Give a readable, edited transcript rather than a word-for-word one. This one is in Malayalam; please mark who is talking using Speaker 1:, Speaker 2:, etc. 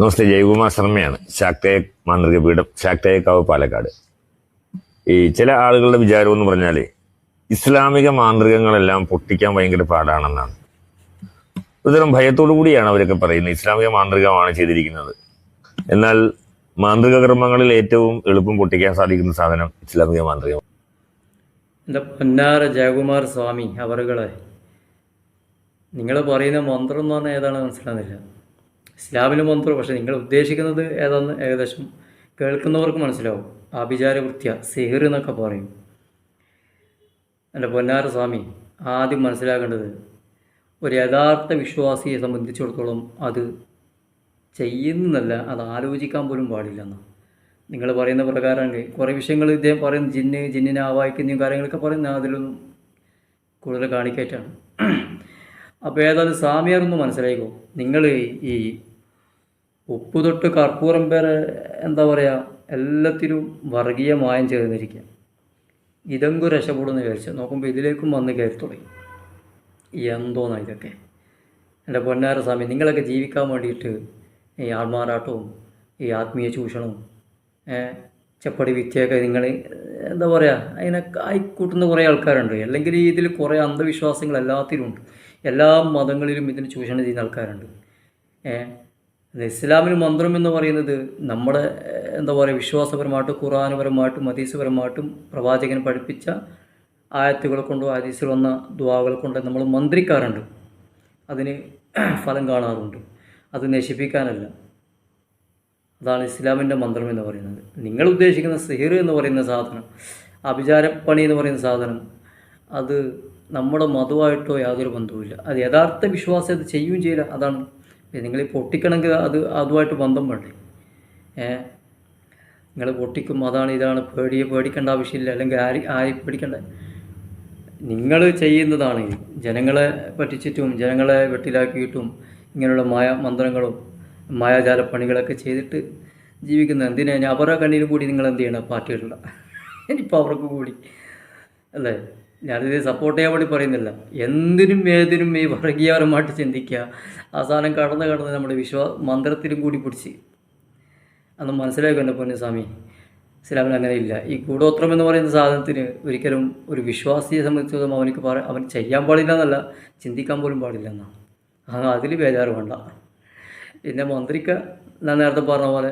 Speaker 1: നമസ്തേ, ജയകുമാർ ശർമ്മയാണ്. ശാക്തേയ മാന്ത്രിക പീഠം, ശാക്തേയക്കാവ്, പാലക്കാട്. ഈ ചില ആളുകളുടെ വിചാരം എന്ന് പറഞ്ഞാൽ ഇസ്ലാമിക മാന്ത്രികങ്ങളെല്ലാം പൊട്ടിക്കാൻ ഭയങ്കര പാടാണെന്നാണ്. ഒരുതരം ഭയത്തോടു കൂടിയാണ് അവരൊക്കെ പറയുന്നത് ഇസ്ലാമിക മാന്ത്രികമാണ് ചെയ്തിരിക്കുന്നത്. എന്നാൽ മാന്ത്രിക കർമ്മങ്ങളിൽ ഏറ്റവും എളുപ്പം പൊട്ടിക്കാൻ സാധിക്കുന്ന സാധനം ഇസ്ലാമിക മാന്ത്രികം.
Speaker 2: എൻ്റെ പൊന്നാര ജയകുമാർ സ്വാമി അവറുകളെ, നിങ്ങൾ പറയുന്ന മന്ത്രം എന്ന് പറഞ്ഞാൽ ഏതാണെന്ന് മനസ്സിലാകുന്നില്ല. ഇസ്ലാമിലെ മന്ത്രം, പക്ഷേ നിങ്ങൾ ഉദ്ദേശിക്കുന്നത് ഏതാണെന്ന് ഏകദേശം കേൾക്കുന്നവർക്ക് മനസ്സിലാവും. ആഭിചാരവൃത്യ, സിഹിർ എന്നൊക്കെ പറയും. എൻ്റെ പൊന്നാര സ്വാമി, ആദ്യം മനസ്സിലാക്കേണ്ടത് ഒരു യഥാർത്ഥ വിശ്വാസിയെ സംബന്ധിച്ചിടത്തോളം അത് ചെയ്യുന്നതല്ല, അത് ആലോചിക്കാൻ പോലും പാടില്ലെന്നാണ്. നിങ്ങൾ പറയുന്ന പ്രകാരമാണ് കുറേ വിഷയങ്ങൾ ഇദ്ദേഹം പറയുന്നത്. ജിന്നിനെ ആവാഹിക്കുന്നതും കാര്യങ്ങളൊക്കെ പറയുന്നത് അതിലൊന്നും കൂടുതൽ കാണിക്കായിട്ടാണ്. അപ്പോൾ ഏതായാലും സ്വാമിയാരൊന്ന് മനസ്സിലായിക്കോ. നിങ്ങൾ ഈ ഉപ്പ് തൊട്ട് കർപ്പൂരം വരെ എന്താ പറയുക, എല്ലാത്തിനും വർഗീയ മായം ചേർന്നിരിക്കുക. ഇതെങ്കും രക്ഷപ്പെടുമെന്ന് വിചാരിച്ചു നോക്കുമ്പോൾ ഇതിലേക്കും വന്ന് കയറി തുടങ്ങി. എന്തോന്നാ ഇതൊക്കെ? എൻ്റെ പൊന്നാര സ്വാമി, നിങ്ങളൊക്കെ ജീവിക്കാൻ വേണ്ടിയിട്ട് ഈ ആൾമാറാട്ടവും ഈ ആത്മീയ ചൂഷണവും ചെപ്പടി വിദ്യയൊക്കെ നിങ്ങൾ എന്താ പറയുക, അതിനൊക്കെ ആയിക്കൂട്ടുന്ന കുറേ ആൾക്കാരുണ്ട്. അല്ലെങ്കിൽ ഇതിൽ കുറേ അന്ധവിശ്വാസങ്ങൾ എല്ലാത്തിലും ഉണ്ട്. എല്ലാ മതങ്ങളിലും ഇതിന് ചൂഷണം ചെയ്യുന്ന ആൾക്കാരുണ്ട്. ഇസ്ലാമിന് മന്ത്രം എന്ന് പറയുന്നത് നമ്മുടെ എന്താ പറയുക, വിശ്വാസപരമായിട്ടും ഖുർആനുപരമായിട്ടും ഹദീസുപരമായിട്ടും പ്രവാചകൻ പഠിപ്പിച്ച ആയത്തുകൾ കൊണ്ടോ ഹദീസിൽ വന്ന ദുആകൾ കൊണ്ടോ നമ്മൾ മന്ത്രിക്കാറുണ്ട്. അതിന് ഫലം കാണാറുണ്ട്. അത് നശിപ്പിക്കാനല്ല. അതാണ് ഇസ്ലാമിൻ്റെ മന്ത്രം എന്ന് പറയുന്നത്. നിങ്ങൾ ഉദ്ദേശിക്കുന്ന സിഹിർ എന്ന് പറയുന്ന സാധനം, അഭിചാരപ്പണി എന്ന് പറയുന്ന സാധനം, അത് നമ്മുടെ മതമായിട്ടോ യാതൊരു ബന്ധവുമില്ല. അത് യഥാർത്ഥ വിശ്വാസം അത് ചെയ്യുകയും ചെയ്യില്ല. അതാണ് നിങ്ങൾ പൊട്ടിക്കണമെങ്കിൽ അതുമായിട്ട് ബന്ധം വേണ്ടേ? നിങ്ങൾ പൊട്ടിക്കും, അതാണ് ഇതാണ്, പേടിക്കേണ്ട ആവശ്യമില്ല. അല്ലെങ്കിൽ ആരെയും പേടിക്കേണ്ട. നിങ്ങൾ ചെയ്യുന്നതാണ് ജനങ്ങളെ പറ്റിച്ചിട്ടും ജനങ്ങളെ വെട്ടിലാക്കിയിട്ടും ഇങ്ങനെയുള്ള മന്ത്രങ്ങളും മായാജാലപ്പണികളൊക്കെ ചെയ്തിട്ട് ജീവിക്കുന്നത്. എന്തിനാണ് അവരുടെ കണ്ണിലും കൂടി നിങ്ങൾ എന്ത് ചെയ്യണം? പാർട്ടികളുടെ ഇനിയിപ്പോൾ അവർക്ക് കൂടി അല്ലേ? ഞാനിത് സപ്പോർട്ട് ചെയ്യാൻ വേണ്ടി പറയുന്നില്ല. എന്തിനും ഏതിനും ഈ വർഗീയപരമായിട്ട് ചിന്തിക്കുക, അവസാനം കടന്ന് നമ്മുടെ മന്ത്രത്തിലും കൂടി പിടിച്ച് അന്ന് മനസ്സിലാക്കുക. എൻ്റെ പൊന്നുസ്വാമി, ഇസ്ലാമിൽ അങ്ങനെ ഇല്ല. ഈ കൂടോത്രം എന്ന് പറയുന്ന സാധനത്തിന് ഒരിക്കലും ഒരു വിശ്വാസിയെ സംബന്ധിച്ചിടത്തോളം അവൻ ചെയ്യാൻ പാടില്ല എന്നല്ല, ചിന്തിക്കാൻ പോലും പാടില്ല എന്നാണ്. അതിൽ ബേജാറ് വേണ്ട. പിന്നെ മന്ത്രിക്ക് ഞാൻ നേരത്തെ പറഞ്ഞ പോലെ